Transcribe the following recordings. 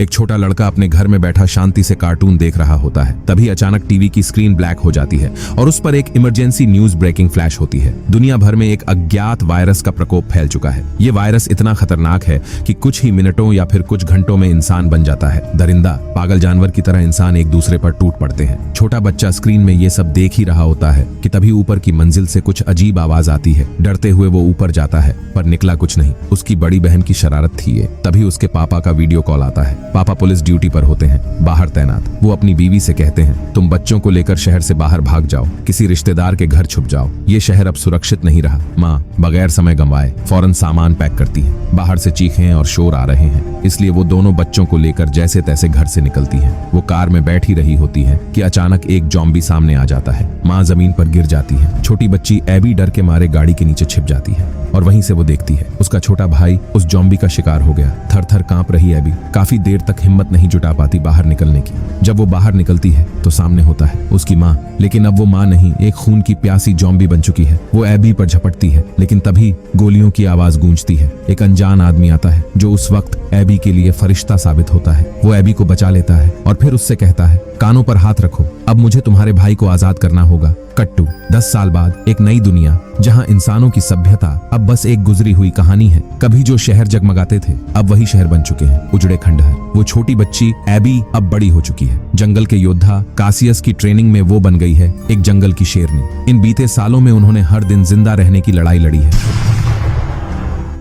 एक छोटा लड़का अपने घर में बैठा शांति से कार्टून देख रहा होता है। तभी अचानक टीवी की स्क्रीन ब्लैक हो जाती है और उस पर एक इमरजेंसी न्यूज ब्रेकिंग फ्लैश होती है। दुनिया भर में एक अज्ञात वायरस का प्रकोप फैल चुका है। ये वायरस इतना खतरनाक है कि कुछ ही मिनटों या फिर कुछ घंटों में इंसान बन जाता है। दरिंदा, पागल जानवर की तरह इंसान एक दूसरे पर टूट पड़ते हैं। छोटा बच्चा स्क्रीन में ये सब देख ही रहा होता है कि तभी ऊपर की मंजिल से कुछ अजीब आवाज आती है। डरते हुए वो ऊपर जाता है पर निकला कुछ नहीं। उसकी बड़ी बहन की शरारत थी ये। तभी उसके पापा का वीडियो कॉल आता है। पापा पुलिस ड्यूटी पर होते हैं, बाहर तैनात। वो अपनी बीवी से कहते हैं, तुम बच्चों को लेकर शहर से बाहर भाग जाओ, किसी रिश्तेदार के घर छुप जाओ, ये शहर अब सुरक्षित नहीं रहा। माँ बगैर समय गंवाए फौरन सामान पैक करती है। बाहर से चीखें और शोर आ रहे हैं, इसलिए वो दोनों बच्चों को लेकर जैसे तैसे घर से निकलती है। वो कार में बैठी रही होती है कि अचानक एक जॉम्बी सामने आ जाता है। माँ जमीन पर गिर जाती है। छोटी बच्ची एबी डर के मारे गाड़ी के नीचे छिप जाती है और वहीं से वो देखती है उसका छोटा भाई उस जॉम्बी का शिकार हो गया। थर थर कांप रही एबी काफी देर तक हिम्मत नहीं जुटा पाती बाहर निकलने की। जब वो बाहर निकलती है तो सामने होता है उसकी माँ, लेकिन अब वो माँ नहीं, एक खून की प्यासी जॉम्बी बन चुकी है। वो एबी पर झपटती है, लेकिन तभी गोलियों की आवाज गूंजती है। एक अनजान आदमी आता है जो उस वक्त एबी के लिए फरिश्ता साबित होता है। वो एबी को बचा लेता है और फिर उससे कहता है, कानों पर हाथ रखो, अब मुझे तुम्हारे भाई को आजाद करना होगा। कट्टू 10 साल बाद एक नई दुनिया जहां इंसानों की सभ्यता अब बस एक गुजरी हुई कहानी है। कभी जो शहर जगमगाते थे अब वही शहर बन चुके हैं, उजड़े खंडहर। वो छोटी बच्ची एबी अब बड़ी हो चुकी है। जंगल के योद्धा कासियस की ट्रेनिंग में वो बन गई है एक जंगल की शेरनी। इन बीते सालों में उन्होंने हर दिन जिंदा रहने की लड़ाई लड़ी है,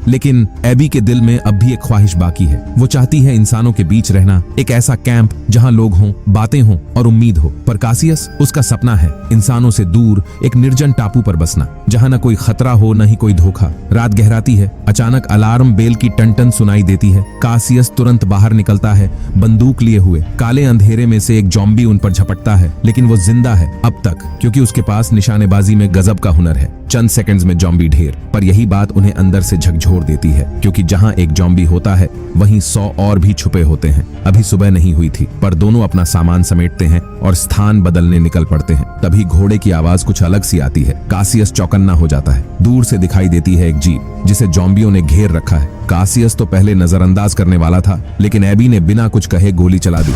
लेकिन एबी के दिल में अब भी एक ख्वाहिश बाकी है। वो चाहती है इंसानों के बीच रहना, एक ऐसा कैंप जहां लोग हों, बातें हों और उम्मीद हो। पर कासियस, उसका सपना है इंसानों से दूर एक निर्जन टापू पर बसना, जहां न कोई खतरा हो न ही कोई धोखा। रात गहराती है, अचानक अलार्म बेल की टन-टन सुनाई देती है। कासियस तुरंत बाहर निकलता है, बंदूक लिए हुए। काले अंधेरे में से एक जॉम्बी उन पर झपटता है, लेकिन वो जिंदा है अब तक, क्योंकि उसके पास निशानेबाजी में गजब का हुनर है। चंद सेकंड्स में जॉम्बी ढेर। पर यही बात उन्हें अंदर से झकझोर देती है, क्योंकि जहां एक जॉम्बी होता है वहीं 100 और भी छुपे होते हैं। अभी सुबह नहीं हुई थी, पर दोनों अपना सामान समेटते हैं और स्थान बदलने निकल पड़ते हैं। तभी घोड़े की आवाज कुछ अलग सी आती है। कासियस चौकन्ना हो जाता है। दूर से दिखाई देती है एक जीप जिसे जॉम्बियों ने घेर रखा है। कासियस तो पहले नजरअंदाज करने वाला था, लेकिन एबी ने बिना कुछ कहे गोली चला दी।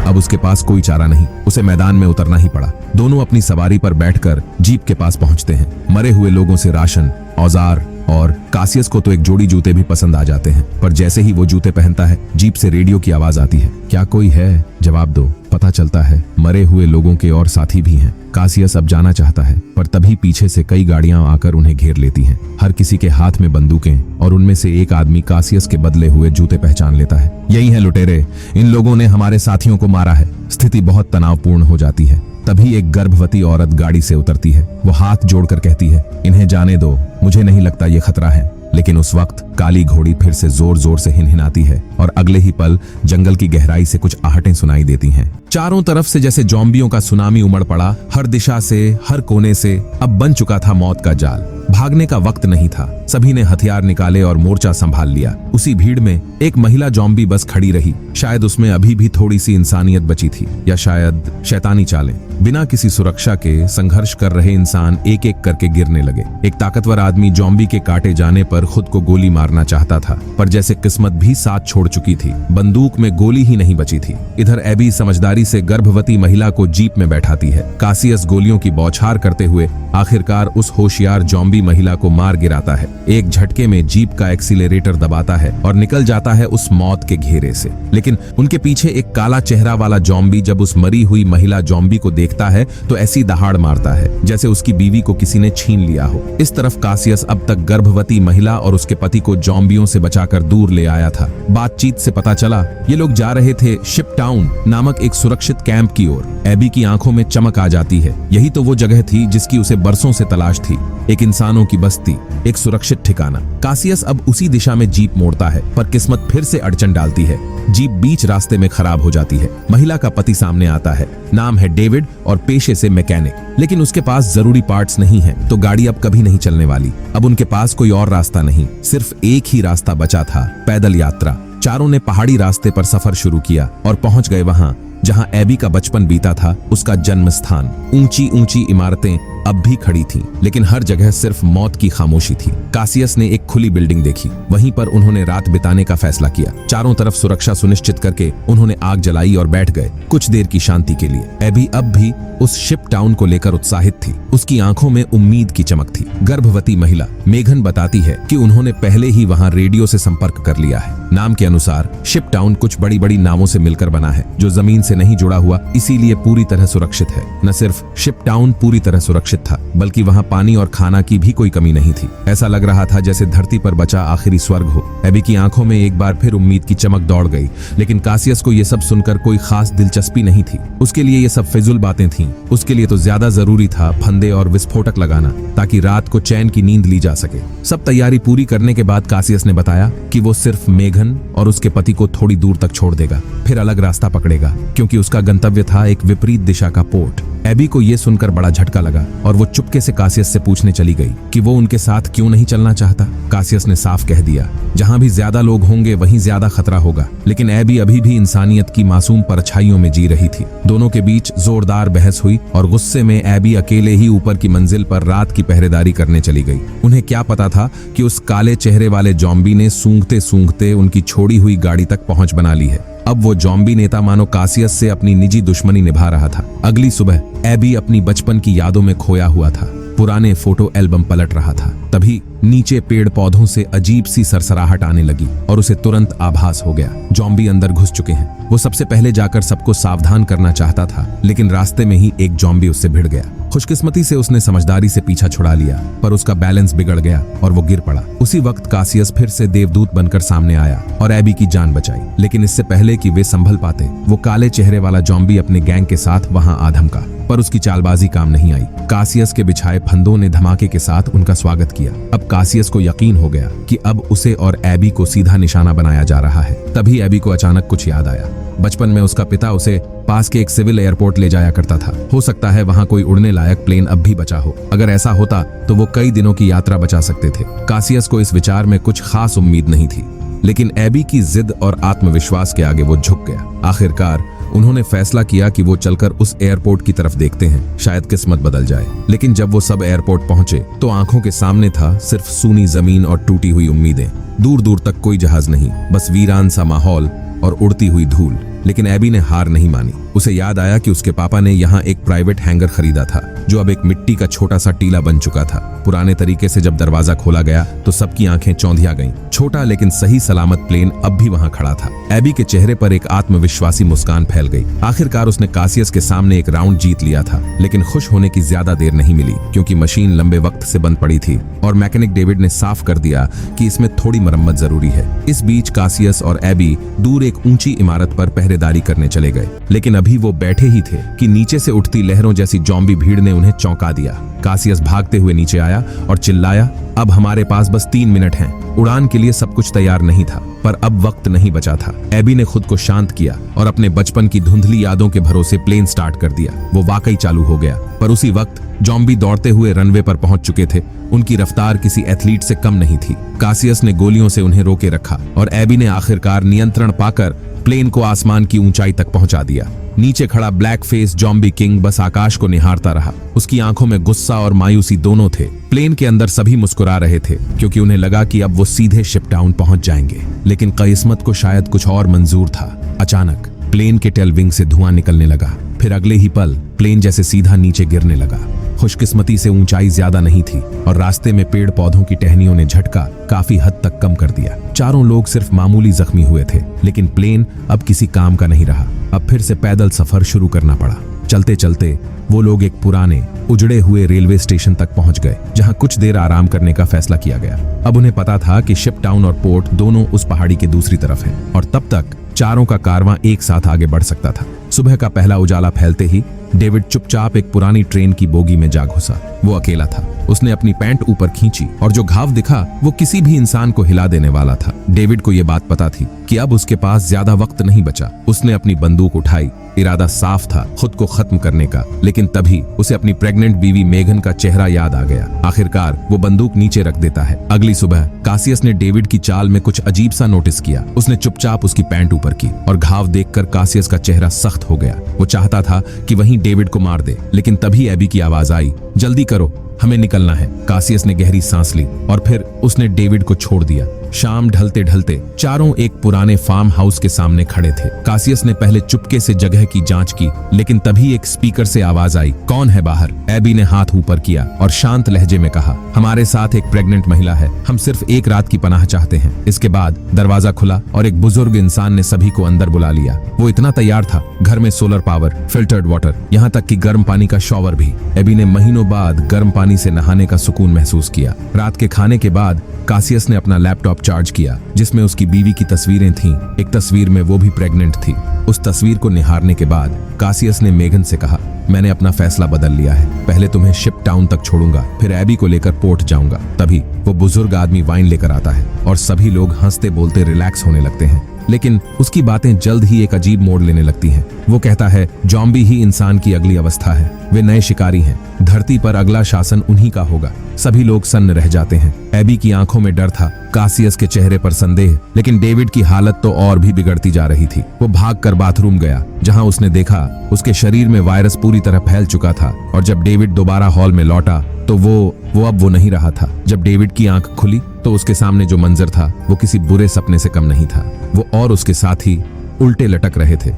अब उसके पास कोई चारा नहीं, उसे मैदान में उतरना ही पड़ा। दोनों अपनी सवारी पर बैठकर जीप के पास पहुंचते हैं। मरे हुए लोगों से राशन, औजार और कासियस को तो एक जोड़ी जूते भी पसंद आ जाते हैं। पर जैसे ही वो जूते पहनता है, जीप से रेडियो की आवाज आती है। क्या कोई है? जवाब दो। पता चलता है मरे हुए लोगों के और साथी भी हैं। कासियस अब जाना चाहता है, पर तभी पीछे से कई गाड़ियां आकर उन्हें घेर लेती हैं। हर किसी के हाथ में बंदूकें और उनमें से एक आदमी कासियस के बदले हुए जूते पहचान लेता है। यही है लुटेरे, इन लोगों ने हमारे साथियों को मारा है। स्थिति बहुत तनावपूर्ण हो जाती है। तभी एक गर्भवती औरत गाड़ी से उतरती है। वो हाथ जोड़कर कहती है, इन्हें जाने दो, मुझे नहीं लगता ये खतरा है। लेकिन उस वक्त काली घोड़ी फिर से जोर जोर से हिनहिनाती है और अगले ही पल जंगल की गहराई से कुछ आहटें सुनाई देती हैं। चारों तरफ से जैसे जॉम्बियों का सुनामी उमड़ पड़ा। हर दिशा से, हर कोने से अब बन चुका था मौत का जाल। भागने का वक्त नहीं था। सभी ने हथियार निकाले और मोर्चा संभाल लिया। उसी भीड़ में एक महिला जॉम्बी बस खड़ी रही। शायद उसमें अभी भी थोड़ी सी इंसानियत बची थी, या शायद शैतानी चालें। बिना किसी सुरक्षा के संघर्ष कर रहे इंसान एक एक करके गिरने लगे। एक ताकतवर आदमी जॉम्बी के काटे जाने पर खुद को गोली मारना चाहता था, पर जैसे किस्मत भी साथ छोड़ चुकी थी, बंदूक में गोली ही नहीं बची थी। इधर एबी समझदारी से गर्भवती महिला को जीप में बैठाती है। कासियस गोलियों की बौछार करते हुए आखिरकार उस होशियार जॉम्बी महिला को मार गिराता है। एक झटके में जीप का एक्सीलरेटर दबाता है और निकल जाता है उस मौत के घेरे से। लेकिन उनके पीछे एक काला चेहरा वाला जॉम्बी जब उस मरी हुई महिला जॉम्बी को देखता है तो ऐसी दहाड़ मारता है जैसे उसकी बीवी को किसी ने छीन लिया हो। इस तरफ कासियस अब तक गर्भवती महिला और उसके पति को जॉम्बियों से बचाकर दूर ले आया था। बातचीत से पता चला ये लोग जा रहे थे शिप टाउन नामक एक सुरक्षित कैंप की ओर। एबी की आंखों में चमक आ जाती है। यही तो वो जगह थी जिसकी उसे बरसों से तलाश थी, एक इंसानों की बस्ती, एक सुरक्षित ठिकाना। कासियस अब उसी दिशा में जीप मोड़ता है, पर किस्मत फिर से अड़चन डालती है। जीप बीच रास्ते में खराब हो जाती है। महिला का पति सामने आता है। नाम है डेविड और पेशे से मैकेनिक, लेकिन उसके पास जरूरी पार्ट्स नहीं है, तो गाड़ी अब कभी नहीं चलने वाली। अब उनके पास कोई और रास्ता नहीं, सिर्फ एक ही रास्ता बचा था, पैदल यात्रा। चारों ने पहाड़ी रास्ते पर सफर शुरू किया और पहुंच गए वहां जहां एबी का बचपन बीता था, उसका जन्म स्थान। ऊंची ऊंची इमारतें, अब भी खड़ी थीं, लेकिन हर जगह सिर्फ मौत की खामोशी थी। कासियस ने एक खुली बिल्डिंग देखी, वहीं पर उन्होंने रात बिताने का फैसला किया। चारों तरफ सुरक्षा सुनिश्चित करके उन्होंने आग जलाई और बैठ गए कुछ देर की शांति के लिए। एबी अब भी उस शिप टाउन को लेकर उत्साहित थी। उसकी आंखों में उम्मीद की चमक थी। गर्भवती महिला मेघन बताती है कि उन्होंने पहले ही वहां रेडियो से संपर्क कर लिया है। नाम के अनुसार शिप टाउन कुछ बड़ी बड़ी नावों से मिलकर बना है जो जमीन से नहीं जुड़ा हुआ, इसीलिए पूरी तरह सुरक्षित है। न सिर्फ शिप टाउन पूरी तरह सुरक्षित था, बल्कि वहां पानी और खाना की भी कोई कमी नहीं थी। ऐसा लग रहा था जैसे धरती पर बचा आखिरी स्वर्ग हो। एबी की आंखों में एक बार फिर उम्मीद की चमक दौड़ गई, लेकिन कासियस को यह सब सुनकर कोई खास दिलचस्पी नहीं थी। उसके लिए ये सब फिजूल बातें थीं। उसके लिए तो ज्यादा जरूरी था फंदे और विस्फोटक लगाना, ताकि रात को चैन की नींद ली जा सके। सब तैयारी पूरी करने के बाद कासियस ने बताया कि वो सिर्फ मेघन और उसके पति को थोड़ी दूर तक छोड़ देगा, फिर अलग रास्ता पकड़ेगा, क्योंकि उसका गंतव्य था एक विपरीत दिशा का पोर्ट। एबी को यह सुनकर बड़ा झटका लगा और वो चुपके से कासियस से पूछने चली गई कि वो उनके साथ क्यों नहीं चलना चाहता। कासियस ने साफ कह दिया, जहां भी ज्यादा लोग होंगे वहीं ज्यादा खतरा होगा। लेकिन एबी अभी भी इंसानियत की मासूम परछाइयों में जी रही थी। दोनों के बीच जोरदार बहस हुई और गुस्से में एबी अकेले ही ऊपर की मंजिल पर रात की पहरेदारी करने चली गई। उन्हें क्या पता था कि उस काले चेहरे वाले जॉम्बी ने सूंघते सूंघते उनकी छोड़ी हुई गाड़ी तक पहुंच बना ली है। अब वो जॉम्बी नेता मानो कासियस से अपनी निजी दुश्मनी निभा रहा था। अगली सुबह एबी अपनी बचपन की यादों में खोया हुआ था। पुराने फोटो एल्बम पलट रहा था। तभी नीचे पेड़ पौधों से अजीब सी सरसराहट आने लगी और उसे तुरंत आभास हो गया जॉम्बी अंदर घुस चुके हैं। वो सबसे पहले जाकर सबको सावधान करना चाहता था, लेकिन रास्ते में ही एक जॉम्बी उससे भिड़ गया। खुशकिस्मती से उसने समझदारी से पीछा छुड़ा लिया, पर उसका बैलेंस बिगड़ गया और वो गिर पड़ा। उसी वक्त कासियस फिर से देवदूत बनकर सामने आया और एबी की जान बचाई। लेकिन इससे पहले कि वे संभल पाते, वो काले चेहरे वाला जॉम्बी अपने गैंग के साथ वहां आ धमका, पर उसकी चालबाजी काम नहीं आई। कासियस के बिछाए फंदों ने धमाके के साथ उनका स्वागत किया। अब कासियस को यकीन हो गया कि अब उसे और एबी को सीधा निशाना बनाया जा रहा है। तभी एबी को अचानक कुछ याद आया। बचपन में उसका पिता उसे पास के एक सिविल एयरपोर्ट ले जाया करता था। हो सकता है वहां कोई उड़ने लायक प्लेन अब भी बचा हो। अगर ऐसा होता तो वो कई दिनों की यात्रा बचा सकते थे। कासियस को इस विचार में कुछ खास उम्मीद नहीं थी, लेकिन एबी की जिद और आत्मविश्वास के आगे वो झुक गया। आखिरकार उन्होंने फैसला किया कि वो चलकर उस एयरपोर्ट की तरफ देखते हैं, शायद किस्मत बदल जाए। लेकिन जब वो सब एयरपोर्ट पहुंचे तो आंखों के सामने था सिर्फ सूनी जमीन और टूटी हुई उम्मीदें। दूर दूर तक कोई जहाज नहीं, बस वीरान सा माहौल और उड़ती हुई धूल। लेकिन एबी ने हार नहीं मानी। उसे याद आया कि उसके पापा ने यहाँ एक प्राइवेट हैंगर खरीदा था, जो अब एक मिट्टी का छोटा सा टीला बन चुका था। पुराने तरीके से जब दरवाजा खोला गया तो सबकी आंखें चौंधिया गईं। छोटा लेकिन सही सलामत प्लेन अब भी वहां खड़ा था। एबी के चेहरे पर एक आत्मविश्वासी मुस्कान फैल गई। आखिरकार उसने कासियस के सामने एक राउंड जीत लिया था। लेकिन खुश होने की ज्यादा देर नहीं मिली, क्योंकि मशीन लंबे वक्त से बंद पड़ी थी और मैकेनिक डेविड ने साफ कर दिया कि इसमें थोड़ी मरम्मत जरूरी है। इस बीच कासियस और एबी दूर एक ऊंची इमारत पर पहरेदारी करने चले गए। लेकिन अभी वो बैठे ही थे कि नीचे से उठती लहरों जैसी जॉम्बी भीड़ ने उन्हें चौंका दिया। कासियस भागते हुए नीचे आया और चिल्लाया, अब हमारे पास बस 3 मिनट हैं। उड़ान के लिए सब कुछ तैयार नहीं था, पर अब वक्त नहीं बचा था। एबी ने खुद को शांत किया और अपने बचपन की धुंधली यादों के भरोसे प्लेन स्टार्ट कर दिया। वो वाकई चालू हो गया, पर उसी वक्त जॉम्बी दौड़ते हुए रनवे पर पहुंच चुके थे। उनकी रफ्तार किसी एथलीट से कम नहीं थी। कासियस ने गोलियों से उन्हें रोके रखा और एबी ने आखिरकार नियंत्रण पाकर प्लेन को आसमान की ऊंचाई तक पहुंचा दिया। नीचे खड़ा ब्लैक फेस जॉम्बी किंग बस आकाश को निहारता रहा। उसकी आंखों में गुस्सा और मायूसी दोनों थे। प्लेन के अंदर सभी मुस्कुरा रहे थे, क्योंकि उन्हें लगा कि अब वो सीधे शिप टाउन पहुंच जाएंगे। लेकिन किस्मत को शायद कुछ और मंजूर था। अचानक प्लेन के टेल विंग से धुआं निकलने लगा। फिर अगले ही पल प्लेन जैसे सीधा नीचे गिरने लगा। खुशकिस्मती से ऊंचाई ज्यादा नहीं थी और रास्ते में पेड़ पौधों की टहनियों ने झटका काफी हद तक कम कर दिया। चारों लोग सिर्फ मामूली जख्मी हुए थे, लेकिन प्लेन अब किसी काम का नहीं रहा। अब फिर से पैदल सफर शुरू करना पड़ा। चलते चलते वो लोग एक पुराने उजड़े हुए रेलवे स्टेशन तक पहुंच गए, जहां कुछ देर आराम करने का फैसला किया गया। अब उन्हें पता था कि शिप टाउन और पोर्ट दोनों उस पहाड़ी के दूसरी तरफ हैं, और तब तक चारों का कारवां एक साथ आगे बढ़ सकता था। सुबह का पहला उजाला फैलते ही डेविड चुपचाप एक पुरानी ट्रेन की बोगी में जा घुसा। वो अकेला था, उसने अपनी पैंट ऊपर खींची और जो घाव दिखा वो किसी भी इंसान को हिला देने वाला था। डेविड को ये बात पता थी कि अब उसके पास ज्यादा वक्त नहीं बचा। उसने अपनी बंदूक उठाई, इरादा साफ था खुद को खत्म करने का, लेकिन तभी उसे अपनी प्रेग्नेंट बीवी मेघन का चेहरा याद आ गया। आखिरकार वो बंदूक नीचे रख देता है। अगली सुबह कासियस ने डेविड की चाल में कुछ अजीब सा नोटिस किया। उसने चुपचाप उसकी पैंट ऊपर की और घाव देखकर कासियस का चेहरा सख्त हो गया। वो चाहता था कि वहीं डेविड को मार दे, लेकिन तभी एबी की आवाज आई, जल्दी करो, हमें निकलना है। कासियस ने गहरी सांस ली और फिर उसने डेविड को छोड़ दिया। शाम ढलते ढलते चारों एक पुराने फार्म हाउस के सामने खड़े थे। कासियस ने पहले चुपके से जगह की जांच की, लेकिन तभी एक स्पीकर से आवाज आई, कौन है बाहर? एबी ने हाथ ऊपर किया और शांत लहजे में कहा, हमारे साथ एक प्रेग्नेंट महिला है, हम सिर्फ एक रात की पनाह चाहते हैं। इसके बाद दरवाजा खुला और एक बुजुर्ग इंसान ने सभी को अंदर बुला लिया। वो इतना तैयार था, घर में सोलर पावर, फिल्टर्ड वाटर, यहाँ तक कि गर्म पानी का शॉवर भी। एबी ने महीनों बाद गर्म पानी से नहाने का सुकून महसूस किया। रात के खाने के बाद कासियस ने अपना लैपटॉप चार्ज किया, जिसमें उसकी बीवी की तस्वीरें थीं। एक तस्वीर में वो भी प्रेग्नेंट थी। उस तस्वीर को निहारने के बाद कासियस ने मेघन से कहा, मैंने अपना फैसला बदल लिया है। पहले तुम्हें शिप टाउन तक छोड़ूंगा, फिर एबी को लेकर पोर्ट जाऊंगा। तभी वो बुजुर्ग आदमी वाइन लेकर आता है और सभी लोग हंसते बोलते रिलैक्स होने लगते हैं। लेकिन उसकी बातें जल्द ही एक अजीब मोड़ लेने लगती हैं। वो कहता है, जॉम्बी ही इंसान की अगली अवस्था है, वे नए शिकारी हैं, धरती पर अगला शासन उन्हीं का होगा। सभी लोग सन्न रह जाते हैं। एबी की आंखों में डर था, कासियस के चेहरे पर संदेह, लेकिन डेविड की हालत तो और भी बिगड़ती जा रही थी। वो भागकर बाथरूम गया, जहां उसने देखा उसके शरीर में वायरस पूरी तरह फैल चुका था। और जब डेविड दोबारा हॉल में लौटा तो वो अब नहीं रहा था। जब डेविड की आंख खुली तो उसके सामने जो मंजर था वो किसी बुरे सपने से कम नहीं था। वो और उसके साथी उल्टे लटक रहे थे,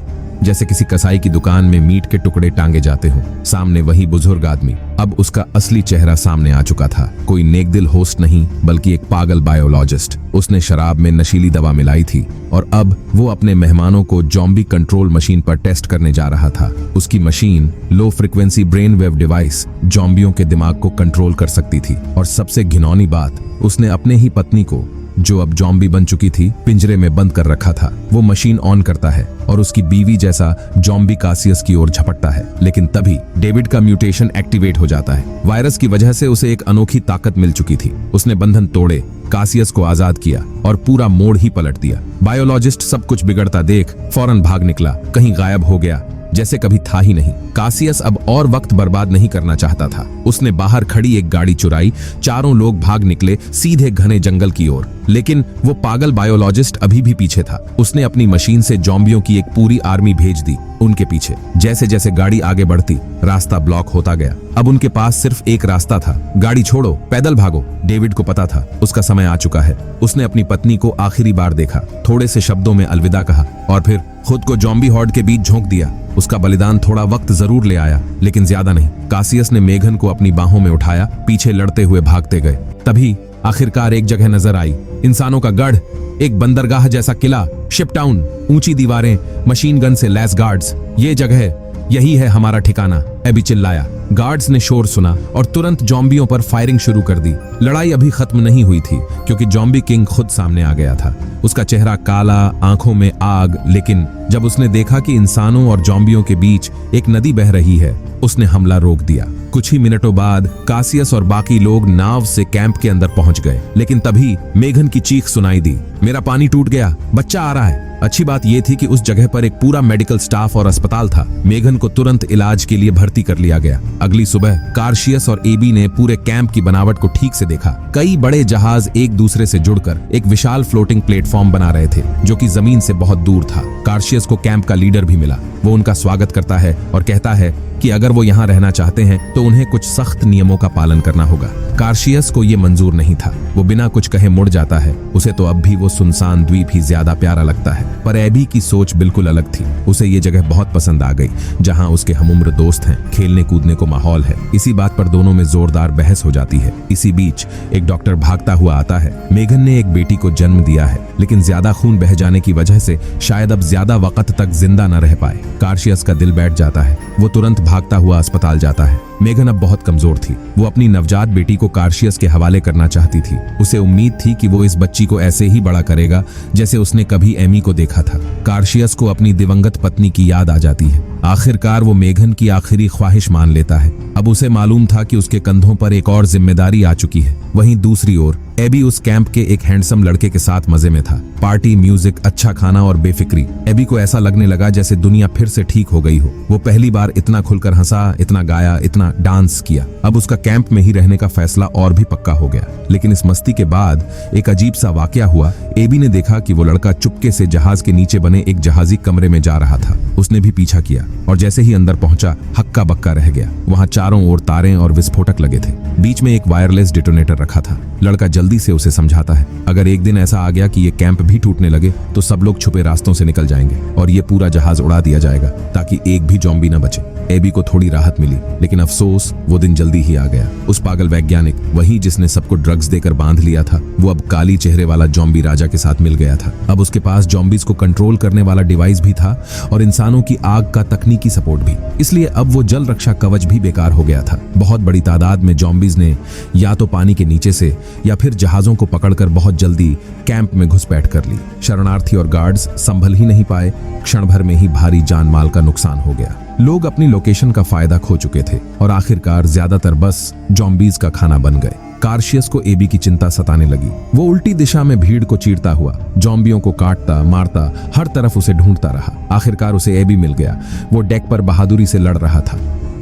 जैसे किसी कसाई की दुकान में मीट के टुकड़े टांगे जाते हों। सामने वही बुजुर्ग आदमी, अब उसका असली चेहरा सामने आ चुका था। कोई नेकदिल होस्ट नहीं, बल्कि एक पागल बायोलॉजिस्ट। उसने शराब में नशीली दवा मिलाई थी और अब वो अपने मेहमानों को जॉम्बी कंट्रोल मशीन पर टेस्ट करने जा रहा था। उसकी machine low frequency brain wave device जॉम्बियों के दिमाग को कंट्रोल कर सकती थी। और सबसे घिनौनी बात, उसने अपने ही पत्नी को, जो अब जॉम्बी बन चुकी थी, पिंजरे में बंद कर रखा था। वो मशीन ऑन करता है और उसकी बीवी जैसा जॉम्बी कासियस की ओर झपटता है। लेकिन तभी डेविड का म्यूटेशन एक्टिवेट हो जाता है। वायरस की वजह से उसे एक अनोखी ताकत मिल चुकी थी। उसने बंधन तोड़े, कासियस को आजाद किया और पूरा मोड़ ही पलट दिया। बायोलॉजिस्ट सब कुछ बिगड़ता देख फौरन भाग निकला, कहीं गायब हो गया जैसे कभी था ही नहीं। कासियस अब और वक्त बर्बाद नहीं करना चाहता था। उसने बाहर खड़ी एक गाड़ी चुराई, चारों लोग भाग निकले सीधे घने जंगल की ओर। लेकिन वो पागल बायोलॉजिस्ट अभी भी पीछे था। उसने अपनी मशीन से जॉम्बियों की एक पूरी आर्मी भेज दी उनके पीछे। जैसे जैसे गाड़ी आगे बढ़ती, रास्ता ब्लॉक होता गया। अब उनके पास सिर्फ एक रास्ता था, गाड़ी छोड़ो, पैदल भागो। डेविड को पता था उसका समय आ चुका है। उसने अपनी पत्नी को आखिरी बार देखा, थोड़े से शब्दों में अलविदा कहा और फिर खुद को जॉम्बी हॉर्ड के बीच झोंक दिया। उसका बलिदान थोड़ा वक्त जरूर ले आया, लेकिन ज्यादा नहीं। कासियस ने मेघन को अपनी बाहों में उठाया, पीछे लड़ते हुए भागते गए। तभी आखिरकार एक जगह नजर आई, इंसानों का गढ़, एक बंदरगाह जैसा किला, शिप टाउन, ऊंची दीवारें, मशीन गन से लैस गार्ड्स। ये जगह, यही है हमारा ठिकाना, एबी चिल्लाया। गार्ड्स ने शोर सुना और तुरंत जॉम्बियों पर फायरिंग शुरू कर दी। लड़ाई अभी खत्म नहीं हुई थी, क्योंकि जॉम्बी किंग खुद सामने आ गया था। उसका चेहरा काला, आंखों में आग। लेकिन जब उसने देखा कि इंसानों और जॉम्बियों के बीच एक नदी बह रही है, उसने हमला रोक दिया। कुछ ही मिनटों बाद कासियस और बाकी लोग नाव से कैंप के अंदर पहुंच गए। लेकिन तभी मेघन की चीख सुनाई दी, मेरा पानी टूट गया, बच्चा आ रहा है। अच्छी बात यह थी कि उस जगह पर एक पूरा मेडिकल स्टाफ और अस्पताल था। मेघन को तुरंत इलाज के लिए भर्ती कर लिया गया। अगली सुबह कार्शियस और एबी ने पूरे कैंप की बनावट को ठीक से देखा। कई बड़े जहाज एक दूसरे से जुड़कर एक विशाल फ्लोटिंग प्लेटफॉर्म बना रहे थे, जो कि जमीन से बहुत दूर था। कार्शियस को कैंप का लीडर भी मिला। वो उनका स्वागत करता है और कहता है कि अगर वो यहाँ रहना चाहते हैं तो उन्हें कुछ सख्त नियमों का पालन करना होगा। कार्शियस को ये मंजूर नहीं था। वो बिना कुछ कहे मुड़ जाता है। उसे तो अब भी वो सुनसान द्वीप ही ज्यादा प्यारा लगता है। पर एबी की सोच बिल्कुल अलग थी। उसे ये जगह बहुत पसंद आ गई, जहाँ उसके हमउम्र दोस्त हैं, खेलने कूदने को माहौल है। इसी बात पर दोनों में जोरदार बहस हो जाती है। इसी बीच एक डॉक्टर भागता हुआ आता है। मेघन ने एक बेटी को जन्म दिया है, लेकिन ज्यादा खून बह जाने की वजह से शायद अब ज्यादा वक्त तक जिंदा न रह पाए। कार्शियस का दिल बैठ जाता है। वो तुरंत भागता हुआ अस्पताल जाता है। मेघन अब बहुत कमजोर थी। वो अपनी नवजात बेटी को कार्शियस के हवाले करना चाहती थी। उसे उम्मीद थी कि वो इस बच्ची को ऐसे ही बड़ा करेगा जैसे उसने कभी एमी को देखा था। कार्शियस को अपनी दिवंगत पत्नी की याद आ जाती है। आखिरकार वो मेघन की आखिरी ख्वाहिश मान लेता है। अब उसे मालूम था कि उसके कंधों पर एक और जिम्मेदारी आ चुकी है। वहीं दूसरी ओर एबी उस कैंप के एक हैंडसम लड़के के साथ मजे में था। पार्टी, म्यूजिक, अच्छा खाना और बेफिक्री। एबी को ऐसा लगने लगा जैसे दुनिया फिर से ठीक हो गई हो। वो पहली बार इतना खुलकर हंसा, इतना गाया, इतना डांस किया। अब उसका कैंप में ही रहने का फैसला और भी पक्का हो गया। लेकिन इस मस्ती के बाद एक अजीब सा वाकया हुआ। एबी ने देखा कि वो लड़का चुपके से जहाज के नीचे बने एक जहाजी कमरे में जा रहा था। उसने भी पीछा किया और जैसे ही अंदर पहुंचा हक्का बक्का रह गया। वहां चारों ओर तारें और विस्फोटक लगे थे। बीच में एक वायरलेस डिटोनेटर रखा था। लड़का जल्दी से उसे समझाता है, अगर एक दिन ऐसा आ गया कि ये कैंप भी टूटने लगे तो सब लोग छुपे रास्तों से निकल जाएंगे और ये पूरा जहाज उड़ा दिया जाएगा ताकि एक भी ज़ॉम्बी न बचे। एबी को थोड़ी राहत मिली, लेकिन अफसोस वो दिन जल्दी ही आ गया। उस पागल वैज्ञानिक, वही जिसने सबको ड्रग्स देकर बांध लिया था, वो अब काली चेहरे वाला ज़ॉम्बी राजा के साथ मिल गया था। अब उसके पास ज़ॉम्बीज को कंट्रोल करने वाला डिवाइस भी था और इंसानों की आग का तकनीकी सपोर्ट भी। इसलिए अब वो जल रक्षा कवच भी बेकार हो गया था। बहुत बड़ी तादाद में ज़ॉम्बीज ने या तो पानी के नीचे से या फिर जहाजों को पकड़कर बहुत जल्दी कैंप में घुसपैठ कर ली। शरणार्थी और गार्ड्स संभल ही नहीं पाए। क्षण भर में ही भारी जान माल का नुकसान हो गया। लोग अपनी लोकेशन का फायदा खो चुके थे और आखिरकार ज्यादातर बस ज़ॉम्बीज का खाना बन गए। कार्शियस को एबी की चिंता सताने लगी। वो उल्टी दिशा में भीड़ को चीरता हुआ ज़ॉम्बियों को काटता मारता हर तरफ उसे ढूंढता रहा। आखिरकार उसे एबी मिल गया। वो डेक पर बहादुरी से लड़ रहा था,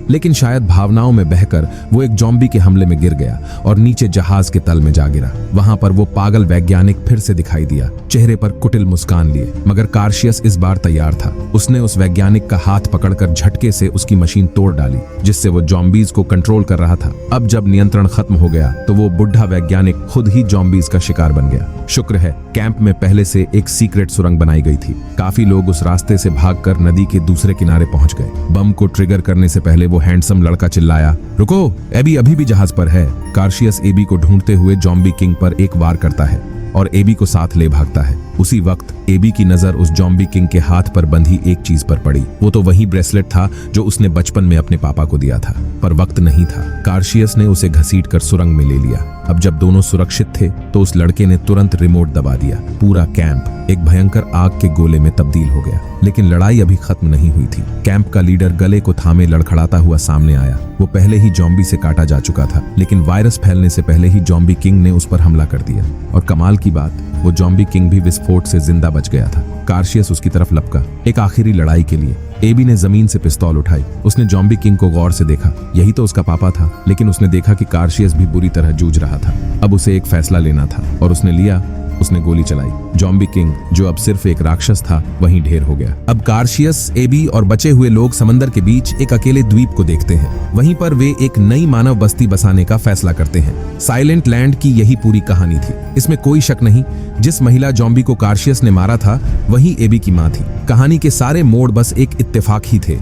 लेकिन शायद भावनाओं में बहकर वो एक ज़ॉम्बी के हमले में गिर गया और नीचे जहाज के तल में जा गिरा। वहां पर वो पागल वैज्ञानिक फिर से दिखाई दिया, चेहरे पर कुटिल मुस्कान लिए। मगर कार्शियस इस बार तैयार था। उसने उस वैज्ञानिक का हाथ पकड़कर झटके से उसकी मशीन तोड़ डाली, जिससे वो ज़ॉम्बीज को कंट्रोल कर रहा था। अब जब नियंत्रण खत्म हो गया तो वो बुढ़ा वैज्ञानिक खुद ही ज़ॉम्बीज का शिकार बन गया। शुक्र है कैंप में पहले से एक सीक्रेट सुरंग बनाई गई थी। काफी लोग उस रास्ते से भागकर नदी के दूसरे किनारे पहुंच गए। बम को ट्रिगर करने से पहले वो हैंडसम लड़का चिल्लाया, रुको, एबी अभी भी जहाज पर है। कार्शियस एबी को ढूंढते हुए ज़ॉम्बी किंग पर एक वार करता है और एबी को साथ ले भागता है। उसी वक्त एबी की नजर उस ज़ॉम्बी किंग के हाथ पर बंधी एक चीज पर पड़ी। वो तो वही ब्रेसलेट था जो उसने बचपन में अपने पापा को दिया था, पर वक्त नहीं था। कार्शियस ने उसे घसीटकर सुरंग में ले लिया। अब जब दोनों सुरक्षित थे तो उस लड़के ने तुरंत रिमोट दबा दिया। पूरा कैंप एक भयंकर आग के गोले में तब्दील हो गया। लेकिन लड़ाई अभी खत्म नहीं हुई थी। कैंप का लीडर गले को थामे लड़खड़ाता हुआ सामने आया। वो पहले ही ज़ॉम्बी से काटा जा चुका था, लेकिन वायरस फैलने से पहले ही ज़ॉम्बी किंग ने उस पर हमला कर दिया। और कमाल की बात, वो ज़ॉम्बी किंग भी विस्फोट से जिंदा बच गया था। कार्शियस उसकी तरफ लपका, एक आखिरी लड़ाई के लिए। एबी ने जमीन से पिस्तौल उठाई। उसने ज़ॉम्बी किंग को गौर से देखा। यही तो उसका पापा था। लेकिन उसने देखा कि कार्शियस भी बुरी तरह जूझ रहा था। अब उसे एक फैसला लेना था और उसने लिया। उसने गोली चलाई। ज़ॉम्बी किंग, जो अब सिर्फ एक राक्षस था, वहीं ढेर हो गया। अब कार्शियस, एबी और बचे हुए लोग समंदर के बीच एक अकेले द्वीप को देखते हैं। वहीं पर वे एक नई मानव बस्ती बसाने का फैसला करते हैं। साइलेंट लैंड की यही पूरी कहानी थी। इसमें कोई शक नहीं, जिस महिला ज़ॉम्बी को कार्शियस ने मारा था वही एबी की मां थी। कहानी के सारे मोड़ बस एक इत्तेफाक ही थे।